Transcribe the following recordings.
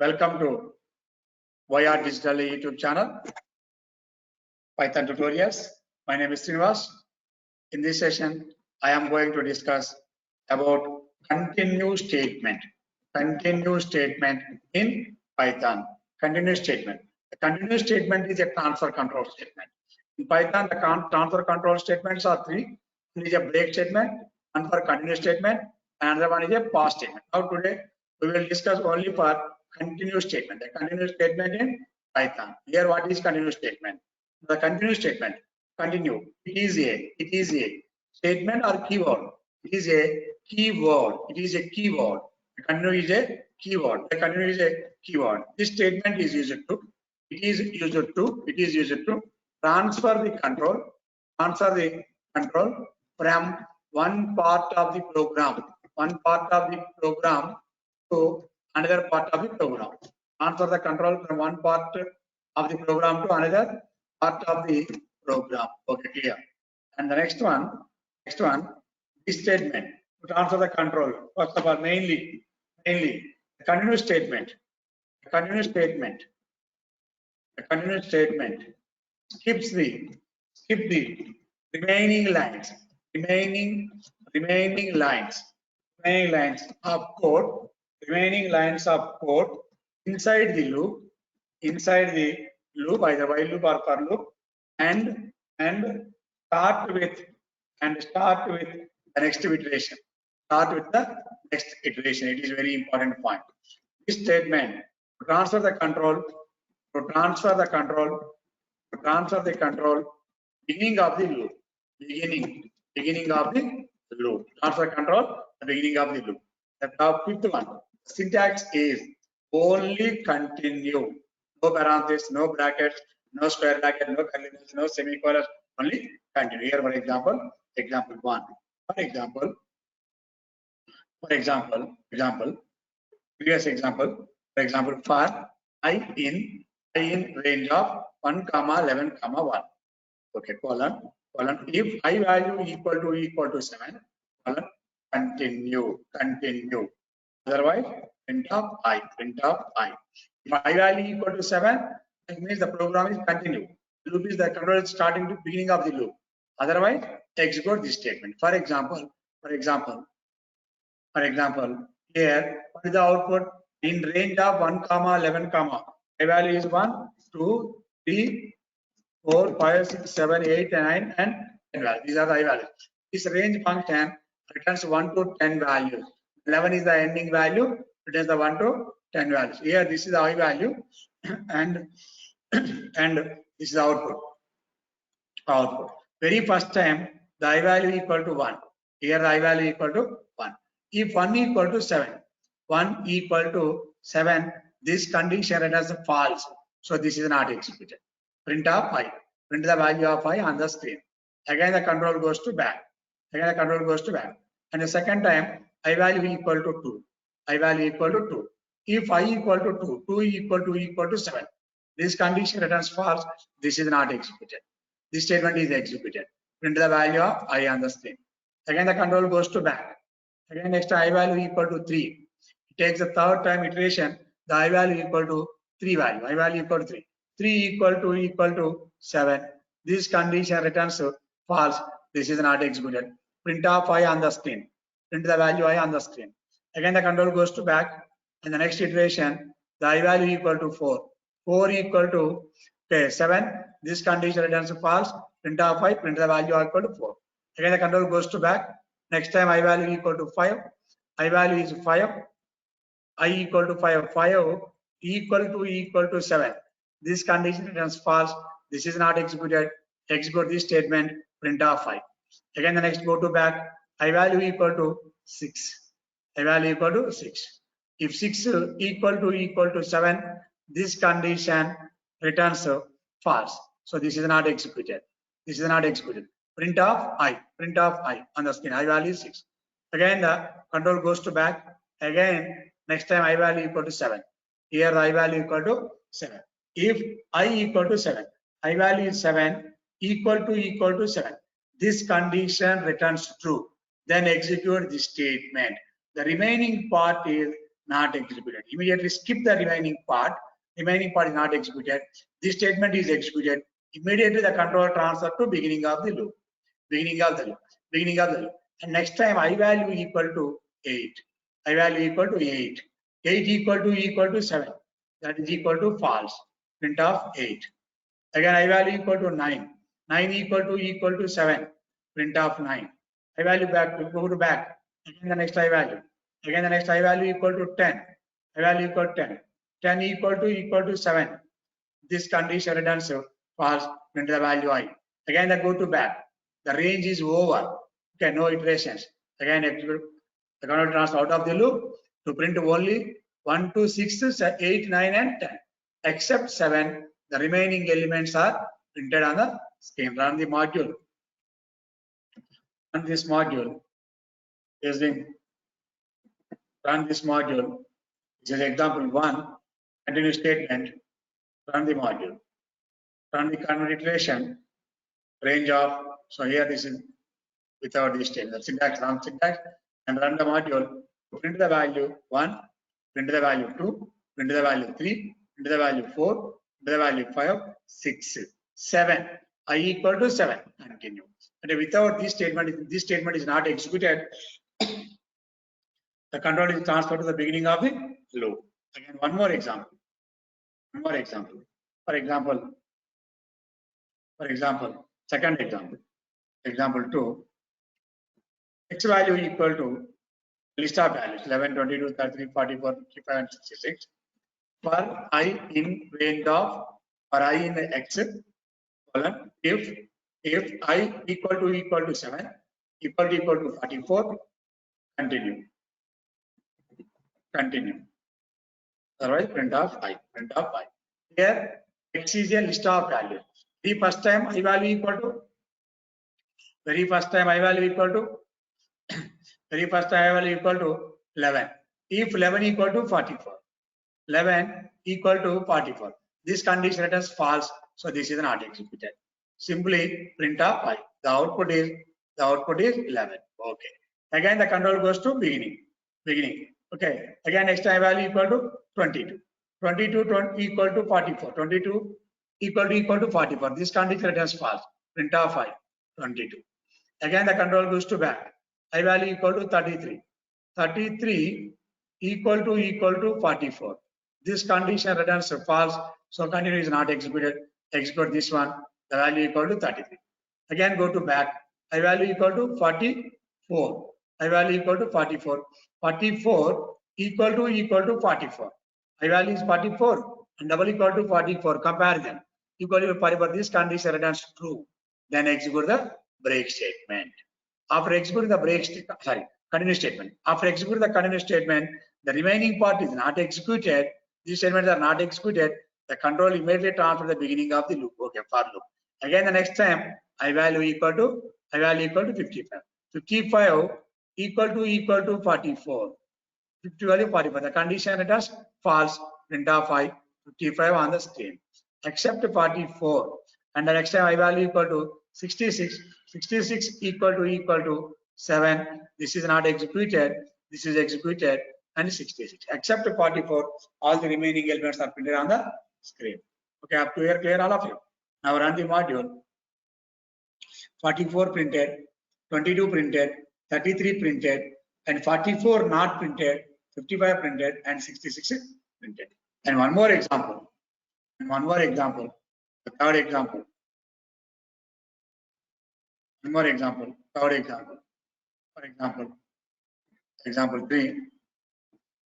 Welcome to YR Digital YouTube channel, Python tutorials. My name is Srinivas. In this session, I am going to discuss about continue statement. Continue statement in Python. Continue statement. The continue statement is a transfer control statement. In Python, the transfer control statements are three. One is a break statement, one for continue statement, and another one is a pause statement. Now today, we will discuss only for continue statement. The continue statement in Python. Here, what is continue statement? The continue statement. Continue. It is a statement or keyword. It is a keyword. It is a keyword. The continue is a keyword. The continue is a keyword. This statement is used to. It is used to transfer the control from one part of the program to another part of the program. Transfer the control from one part of the program to another part of the program. Okay, clear. And the next one, this statement to transfer the control. First of all, mainly the continue statement. The continue statement skips the remaining lines of code inside the loop, either while loop or for loop, and start with the next iteration. It is very important point. This statement to transfer the control beginning of the loop. Transfer control the beginning of the loop. The fifth one, syntax is only continue. No parentheses, no brackets, no square bracket, no curly brackets, no semicolon, only continue. Here, for example, example one. Previous example, for example, for I in range of 1, 11, 1. Okay, colon. If I value equal to 7, colon, continue. Otherwise, print of I. If I value equal to 7, it means the program is continue. Loop is the control is starting to beginning of the loop. Otherwise, execute this statement. For example, here, what is the output? In range of 1, 11, I value is 1, 2, 3, 4, 5, 6, 7, 8, 9, and 10 values. These are the I values. This range function returns 1 to 10 values. 11 is the ending value, returns the 1 to 10 values. Here, this is the I value, and this is the output. Very first time, the I value equal to 1. Here, the I value equal to 1. If 1 equal to 7, this condition returns false. So this is not executed. Print of I. Print the value of I on the screen. Again, the control goes to back. And the second time, I value equal to 2. If I equal to 2 equal to 7. This condition returns false. This is not executed. This statement is executed. Print the value of I on the screen. Again, the control goes to back. Again, next I value equal to 3. It takes the third time iteration. The I value equal to 3 value. I value equal to 3. 3 equal to 7. This condition returns false. This is not executed. Print of I on the screen. Print the value I on the screen. Again, the control goes to back. And the next iteration, the I value equal to 4. 4 equal to 7. This condition returns false. Print of I. Print the value equal to 4. Again, the control goes to back. Next time, I value equal to 5. I value is 5. I equal to 5. 5 equal to 7. This condition returns false. This is not executed. Execute this statement. Print of 5. Again, the next go to back. I value equal to 6. If 6 equal to 7, this condition returns false. So this is not executed. Print of I on the screen. I value 6. Again, the control goes to back. Again, next time I value equal to 7. Here I value equal to 7. If I equal to 7, I value is 7 equal to 7. This condition returns true. Then execute this statement. The remaining part is not executed. Immediately skip the remaining part. Remaining part is not executed. This statement is executed. Immediately the control transfer to beginning of the loop. Beginning of the loop. Beginning of the loop. And next time I value equal to 8. I value equal to 8. 8 equal to 7. That is equal to false. Print of 8. Again I value equal to 9. 9 equal to 7. Print of 9. I value back to go to back. Again the next I value. Again the next I value equal to 10. I value equal to 10. 10 equal to 7. This condition returns false. Print the value I. Again I go to back. The range is over. Okay, no iterations. Again execute the control transfer out of the loop to print only 1, 2, 6, 8, 9 and 10. Except 7, the remaining elements are printed on the screen. Run the module. Run this module using run this module. This is example 1. Continue statement. Run the module. Run the convert iteration. Range of, so here this is without this statement. The syntax, wrong syntax, and run the module. Print the value 1, print the value 2, print the value 3, print the value 4, print the value 5, 6, 7. I equal to 7. Continue. And without this statement is not executed. The control is transferred to the beginning of the loop. Again, one more example. One more example. For example, second example. Example 2. X value equal to list of values 11, 22, 33, 44, 55, and 66. For I in range of for I in X colon if I equal to 7 equal to 44. Continue. Otherwise print of I. Here X is a list of values. The first time I value equal to 11. If 11 equal to 44. 11 equal to 44. This condition returns false. So this is not executed. Simply print of I. The output is 11. Okay. Again the control goes to beginning. Okay. Again next I value equal to 22. 22 equal to 44. 22 equal to 44. This condition returns false. Print of I. 22. Again the control goes to back. I value equal to 33. 33 equal to 44. This condition returns false. So continue is not executed. Execute this one. The value equal to 33. Again go to back. I value equal to 44. I value equal to 44. 44 equal to 44. I value is 44 and double equal to 44. Comparison. Equal to 44. This condition returns true. Then execute the break statement. After executing the continue statement. After executing the continue statement, the remaining part is not executed. These statements are not executed. The control immediately transfer the beginning of the loop. Okay, for loop. Again, the next time I value equal to 55. 55 equal to 44. 50 value 44. The condition returns false. Print of I. 55 on the screen. Except 44. And the next time I value equal to 66. 66 equal to 7. This is not executed. This is executed. And 66. Except 44, all the remaining elements are printed on the screen. Okay, up to here, clear all of you. Now run the module. 44 printed, 22 printed, 33 printed, and 44 not printed, 55 printed, and 66 printed. And one more example. The third example. One more example. Third example. For example 3.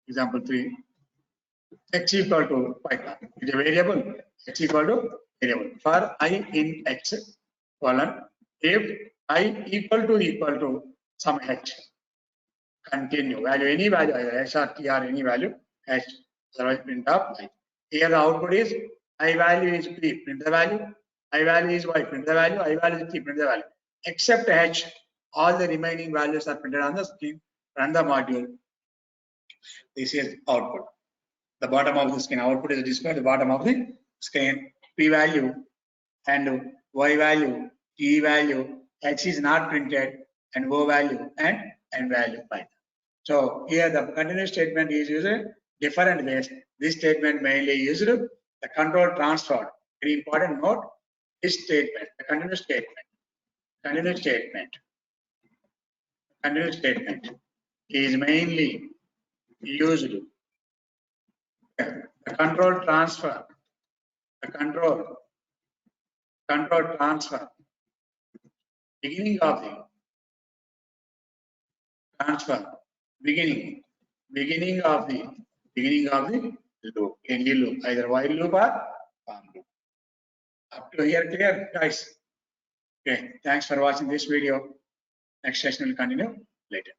Example 3. X equal to Python. It's a variable. X equal to variable. For I in X colon if I equal to some H. Continue. Value any value either H or T or any value H. Otherwise print of I. Here the output is I value is P. Print the value. I value is Y. Print the value. I value is T. Print the value. Except H, all the remaining values are printed on the screen. Run the module. This is output. The bottom of the screen. Output is displayed at the bottom of the screen. P value and Y value, T value, H is not printed, and O value and N value Python. So here the continuous statement is used different ways. This statement mainly used the control transfer. Very important note, this statement, the continuous statement is mainly used the control transfer, control transfer, beginning of the transfer, beginning of the loop, any loop, either while loop or for loop. Up to here, clear, guys? Okay, thanks for watching this video. Next session will continue later.